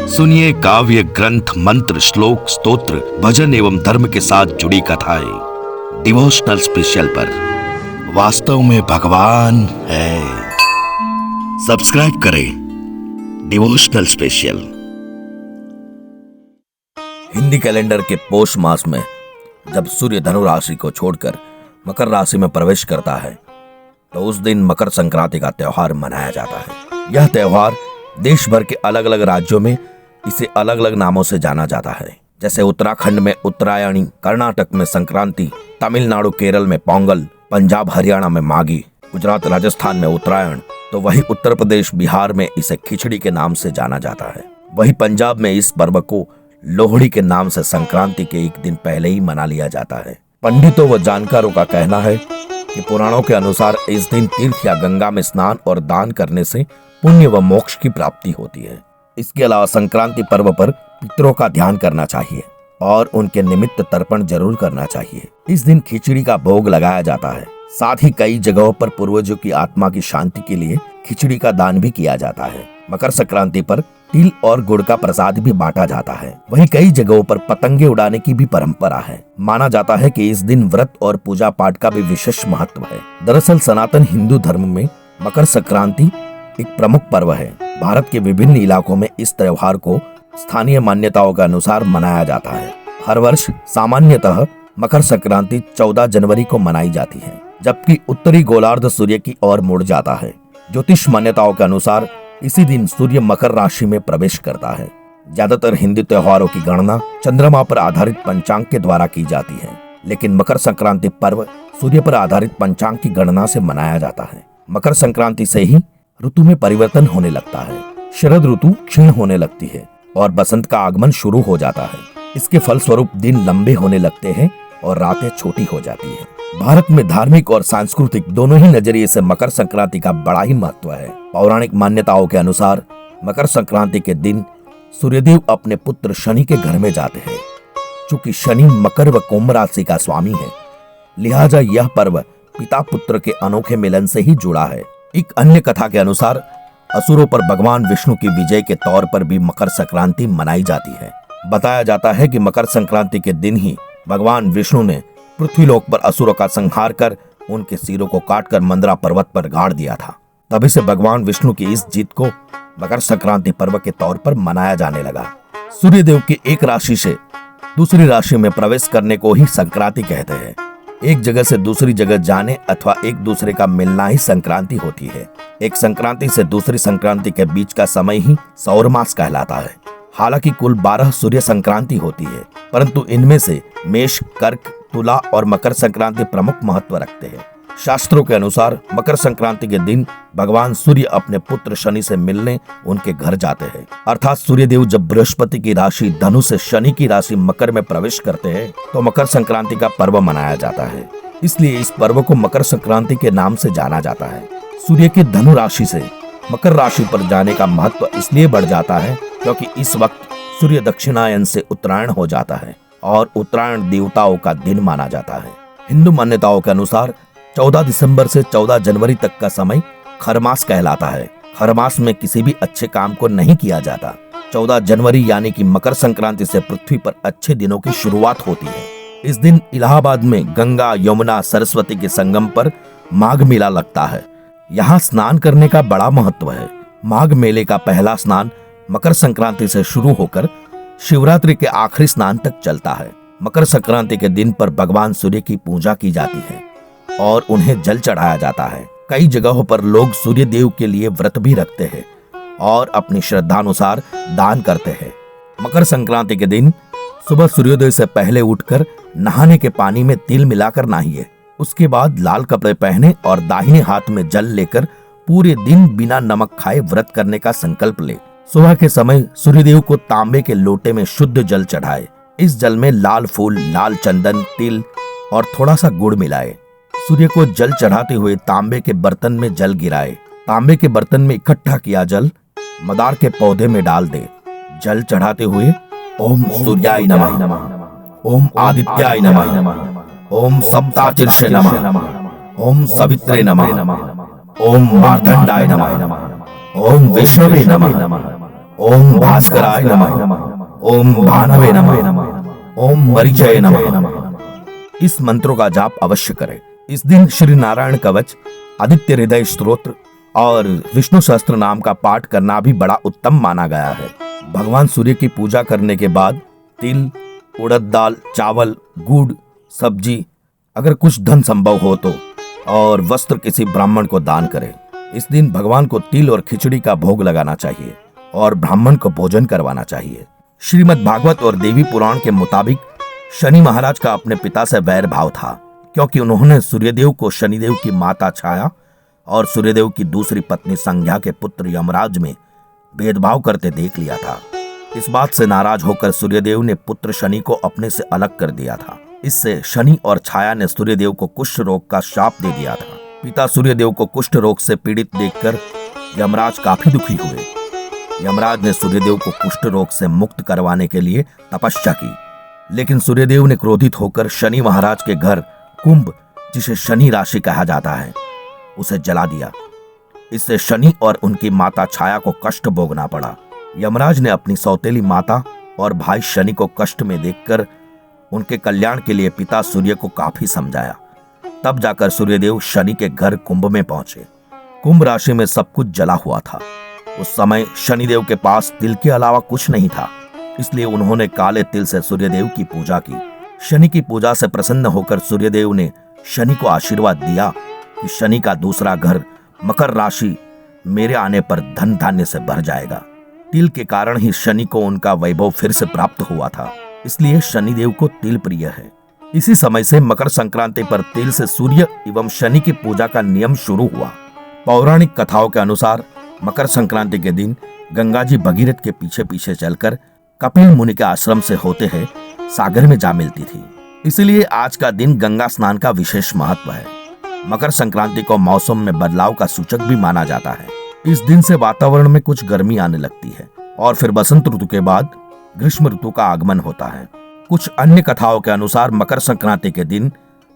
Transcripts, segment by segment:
सुनिए काव्य ग्रंथ, मंत्र, श्लोक, स्तोत्र, भजन एवं धर्म के साथ जुड़ी कथाएं डिवोशनल स्पेशल पर। वास्तव में भगवान है। सब्सक्राइब करें डिवोशनल स्पेशल। हिंदी कैलेंडर के पोष मास में जब सूर्य धनु राशि को छोड़कर मकर राशि में प्रवेश करता है तो उस दिन मकर संक्रांति का त्योहार मनाया जाता है। यह त्योहार देश भर के अलग अलग राज्यों में इसे अलग अलग नामों से जाना जाता है। जैसे उत्तराखंड में उत्तरायणी, कर्नाटक में संक्रांति, तमिलनाडु केरल में पोंगल, पंजाब हरियाणा में मागी, गुजरात राजस्थान में उत्तरायण, तो वही उत्तर प्रदेश बिहार में इसे खिचड़ी के नाम से जाना जाता है। वही पंजाब में इस पर्व को लोहड़ी के नाम से संक्रांति के एक दिन पहले ही मना लिया जाता है। पंडितों व जानकारों का कहना है कि पुराणों के अनुसार इस दिन तीर्थ या गंगा में स्नान और दान करने से पुण्य व मोक्ष की प्राप्ति होती है। इसके अलावा संक्रांति पर्व पर पितरों का ध्यान करना चाहिए और उनके निमित्त तर्पण जरूर करना चाहिए। इस दिन खिचड़ी का भोग लगाया जाता है। साथ ही कई जगहों पर पूर्वजों की आत्मा की शांति के लिए खिचड़ी का दान भी किया जाता है। मकर संक्रांति पर तिल और गुड़ का प्रसाद भी बांटा जाता है। वहीं कई जगहों पर पतंगे उड़ाने की भी परंपरा है। माना जाता है कि इस दिन व्रत और पूजा पाठ का भी विशेष महत्व है। दरअसल सनातन हिंदू धर्म में मकर संक्रांति एक प्रमुख पर्व है। भारत के विभिन्न इलाकों में इस त्योहार को स्थानीय मान्यताओं के अनुसार मनाया जाता है। हर वर्ष सामान्यतः मकर संक्रांति 14 जनवरी को मनाई जाती है, जबकि उत्तरी गोलार्ध सूर्य की ओर मुड़ जाता है। ज्योतिष मान्यताओं के अनुसार इसी दिन सूर्य मकर राशि में प्रवेश करता है। ज्यादातर हिंदू त्योहारों की गणना चंद्रमा पर आधारित पंचांग के द्वारा की जाती है, लेकिन मकर संक्रांति पर्व सूर्य पर आधारित पंचांग की गणना से मनाया जाता है। मकर संक्रांति से ही ऋतु में परिवर्तन होने लगता है। शरद ऋतु क्षीण होने लगती है और बसंत का आगमन शुरू हो जाता है। इसके फलस्वरूप दिन लंबे होने लगते हैं और रातें छोटी हो जाती हैं। भारत में धार्मिक और सांस्कृतिक दोनों ही नजरिए से मकर संक्रांति का बड़ा ही महत्व है। पौराणिक मान्यताओं के अनुसार मकर संक्रांति के दिन सूर्यदेव अपने पुत्र शनि के घर में जाते हैं। चूंकि शनि मकर व कुंभ राशि का स्वामी है, लिहाजा यह पर्व पिता पुत्र के अनोखे मिलन से ही जुड़ा है। एक अन्य कथा के अनुसार असुरों पर भगवान विष्णु की विजय के तौर पर भी मकर संक्रांति मनाई जाती है। बताया जाता है कि मकर संक्रांति के दिन ही भगवान विष्णु ने पृथ्वीलोक पर असुरों का संहार कर उनके सिरों को काटकर मंदरा पर्वत पर गाड़ दिया था। तभी से भगवान विष्णु की इस जीत को मकर संक्रांति पर्व के तौर पर मनाया जाने लगा। सूर्यदेव की एक राशि से दूसरी राशि में प्रवेश करने को ही संक्रांति कहते हैं। एक जगह से दूसरी जगह जाने अथवा एक दूसरे का मिलना ही संक्रांति होती है। एक संक्रांति से दूसरी संक्रांति के बीच का समय ही सौर मास कहलाता है। हालांकि कुल 12 सूर्य संक्रांति होती है, परंतु इनमें से मेष, कर्क, तुला और मकर संक्रांति प्रमुख महत्व रखते हैं। शास्त्रों के अनुसार मकर संक्रांति के दिन भगवान सूर्य अपने पुत्र शनि से मिलने उनके घर जाते हैं। अर्थात सूर्यदेव जब बृहस्पति की राशि धनु से शनि की राशि मकर में प्रवेश करते हैं तो मकर संक्रांति का पर्व मनाया जाता है। इसलिए इस पर्व को मकर संक्रांति के नाम से जाना जाता है। सूर्य की धनु राशि से मकर राशि पर जाने का महत्व इसलिए बढ़ जाता है क्योंकि इस वक्त सूर्य दक्षिणायन से उत्तरायण हो जाता है और उत्तरायण देवताओं का दिन माना जाता है। हिंदू मान्यताओं के अनुसार 14 दिसंबर से 14 जनवरी तक का समय खरमास कहलाता है। खरमास में किसी भी अच्छे काम को नहीं किया जाता। 14 जनवरी यानी कि मकर संक्रांति से पृथ्वी पर अच्छे दिनों की शुरुआत होती है। इस दिन इलाहाबाद में गंगा, यमुना, सरस्वती के संगम पर माघ मेला लगता है। यहाँ स्नान करने का बड़ा महत्व है। माघ मेले का पहला स्नान मकर संक्रांति से शुरू होकर शिवरात्रि के आखिरी स्नान तक चलता है। मकर संक्रांति के दिन पर भगवान सूर्य की पूजा की जाती है और उन्हें जल चढ़ाया जाता है। कई जगहों पर लोग सूर्य देव के लिए व्रत भी रखते हैं और अपनी श्रद्धानुसार दान करते हैं। मकर संक्रांति के दिन सुबह सूर्योदय से पहले उठकर नहाने के पानी में तिल मिलाकर नहाइए। उसके बाद लाल कपड़े पहने और दाहिने हाथ में जल लेकर पूरे दिन बिना नमक खाए व्रत करने का संकल्प ले। सुबह के समय सूर्यदेव को तांबे के लोटे में शुद्ध जल चढ़ाए। इस जल में लाल फूल, लाल चंदन, तिल और थोड़ा सा गुड़ मिलाए। सूर्य को जल चढ़ाते हुए तांबे के बर्तन में जल गिराए। तांबे के बर्तन में इकट्ठा किया जल मदार के पौधे में डाल दे। जल चढ़ाते हुए ओम सूर्याय नमः, ओम आदित्याय नमः, ओम सप्ताचर्षे नमः, ओम सवित्रे नमः, ओम मार्तंडाय नमः, ओम विष्णवे नमः, ओम भास्कराय नमः, ओम भानवे नमः, ओम मरीचये नमः। इस मंत्रों का जाप अवश्य करें। इस दिन श्री नारायण कवच, आदित्य हृदय स्तोत्र और विष्णु सहस्त्र नाम का पाठ करना भी बड़ा उत्तम माना गया है। भगवान सूर्य की पूजा करने के बाद तिल, उड़द दाल, चावल, गुड़, सब्जी, अगर कुछ धन संभव हो तो, और वस्त्र किसी ब्राह्मण को दान करें। इस दिन भगवान को तिल और खिचड़ी का भोग लगाना चाहिए और ब्राह्मण को भोजन करवाना चाहिए। श्रीमद् भागवत और देवी पुराण के मुताबिक शनि महाराज का अपने पिता से वैर भाव था, क्योंकि उन्होंने सूर्यदेव को शनिदेव की माता छाया और सूर्यदेव की दूसरी पत्नी संज्ञा के पुत्र यमराज में भेदभाव करते देख लिया था। इस बात से नाराज होकर सूर्यदेव ने पुत्र शनि को अपने से अलग कर दिया था। इससे शनि और छाया ने सूर्यदेव को कुष्ठ रोग का शाप दे दिया था। पिता सूर्यदेव को कुष्ठ रोग से पीड़ित देखकर यमराज काफी दुखी हुए। यमराज ने सूर्यदेव को कुष्ठ रोग से मुक्त करवाने के लिए तपस्या की, लेकिन सूर्यदेव ने क्रोधित होकर शनि महाराज के घर कुंभ, जिसे शनि राशि कहा जाता है, उसे जला दिया। इससे शनि और उनकी माता छाया को कष्ट भोगना पड़ा। यमराज ने अपनी सौतेली माता और भाई शनि को कष्ट में देखकर उनके कल्याण के लिए पिता सूर्य को काफी समझाया। तब जाकर सूर्यदेव शनि के घर कुंभ में पहुंचे। कुंभ राशि में सब कुछ जला हुआ था। उस समय शनिदेव के पास तिल के अलावा कुछ नहीं था, इसलिए उन्होंने काले तिल से सूर्यदेव की पूजा की। शनि की पूजा से प्रसन्न होकर सूर्यदेव ने शनि को आशीर्वाद दिया कि शनि का दूसरा घर मकर राशि मेरे आने पर धन धान्य से भर जाएगा। तिल के कारण ही शनि को उनका वैभव फिर से प्राप्त हुआ था, इसलिए शनिदेव को तिल प्रिय है। इसी समय से मकर संक्रांति पर तिल से सूर्य एवं शनि की पूजा का नियम शुरू हुआ। पौराणिक कथाओं के अनुसार मकर संक्रांति के दिन गंगा जी भगीरथ के पीछे पीछे चलकर कपिल मुनि के आश्रम से होते हैं सागर में जा मिलती थी। इसलिए आज का दिन गंगा स्नान का विशेष महत्व है। मकर संक्रांति को मौसम में बदलाव का सूचक भी माना जाता है। इस दिन से वातावरण में कुछ गर्मी आने लगती है और फिर बसंत ऋतु के बाद ग्रीष्म ऋतु का आगमन होता है। कुछ अन्य कथाओं के अनुसार मकर संक्रांति के दिन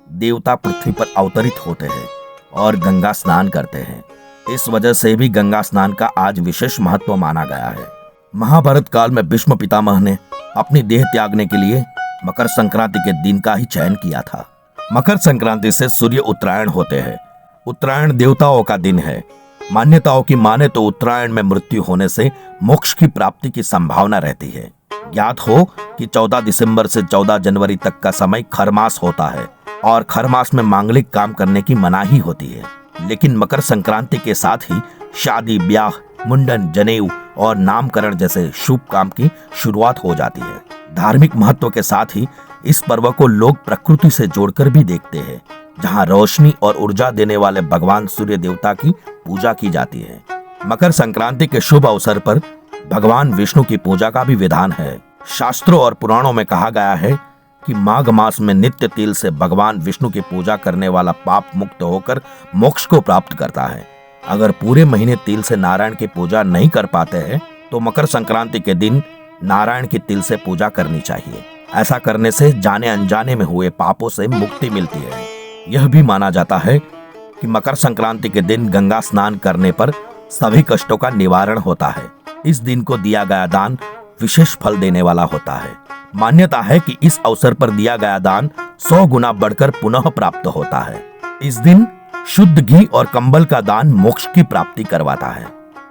देवता पृथ्वी पर अवतरित होते हैं और गंगा स्नान करते हैं। इस वजह से भी गंगा स्नान का आज विशेष महत्व माना गया है। महाभारत काल में भीष्म पितामह ने अपनी देह त्यागने के लिए मकर संक्रांति के दिन का ही चयन किया था। मकर संक्रांति से सूर्य उत्तरायण होते हैं। उत्तरायण देवताओं का दिन है। मान्यताओं की माने तो उत्तरायण में मृत्यु होने से मोक्ष की प्राप्ति की संभावना रहती है। ज्ञात हो कि 14 दिसंबर से 14 जनवरी तक का समय खरमास होता है और खरमास में मांगलिक काम करने की मनाही होती है, लेकिन मकर संक्रांति के साथ ही शादी, ब्याह, मुंडन, जनेऊ और नामकरण जैसे शुभ काम की शुरुआत हो जाती है। धार्मिक महत्व के साथ ही इस पर्व को लोग प्रकृति से जोड़कर भी देखते हैं, जहां रोशनी और ऊर्जा देने वाले भगवान सूर्य देवता की पूजा की जाती है। मकर संक्रांति के शुभ अवसर पर भगवान विष्णु की पूजा का भी विधान है। शास्त्रों और पुराणों में कहा गया है कि माघ मास में नित्य तिल से भगवान विष्णु की पूजा करने वाला पाप मुक्त होकर मोक्ष को प्राप्त करता है। अगर पूरे महीने तिल से नारायण की पूजा नहीं कर पाते हैं तो मकर संक्रांति के दिन नारायण की तिल से पूजा करनी चाहिए। ऐसा करने से जाने अनजाने में हुए पापों से मुक्ति मिलती है। यह भी माना जाता है कि मकर संक्रांति के दिन गंगा स्नान करने पर सभी कष्टों का निवारण होता है। इस दिन को दिया गया दान विशेष फल देने वाला होता है। मान्यता है कि इस अवसर पर दिया गया दान 100 गुना बढ़कर पुनः प्राप्त होता है। इस दिन शुद्ध घी और कंबल का दान मोक्ष की प्राप्ति करवाता है।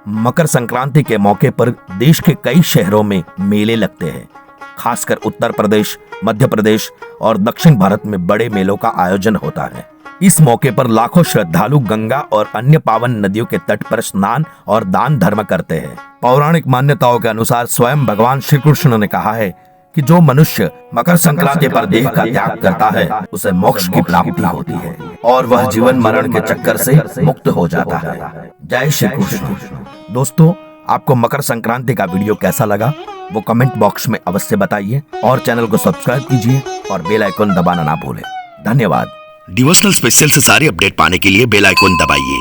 मकर संक्रांति के मौके पर देश के कई शहरों में मेले लगते हैं। खासकर उत्तर प्रदेश, मध्य प्रदेश और दक्षिण भारत में बड़े मेलों का आयोजन होता है। इस मौके पर लाखों श्रद्धालु गंगा और अन्य पावन नदियों के तट पर स्नान और दान धर्म करते हैं। पौराणिक मान्यताओं के अनुसार स्वयं भगवान श्री कृष्ण ने कहा है कि जो मनुष्य मकर संक्रांति पर देह का त्याग करता है उसे मोक्ष की प्राप्ति होती है और वह जीवन मरण के चक्कर से मुक्त हो जाता है। जय श्री कृष्ण। दोस्तों, आपको मकर संक्रांति का वीडियो कैसा लगा वो कमेंट बॉक्स में अवश्य बताइए और चैनल को सब्सक्राइब कीजिए और बेल आइकन दबाना ना भूलें। धन्यवाद। डिवोशनल स्पेशल से सारी अपडेट पाने के लिए बेल आइकन दबाइए।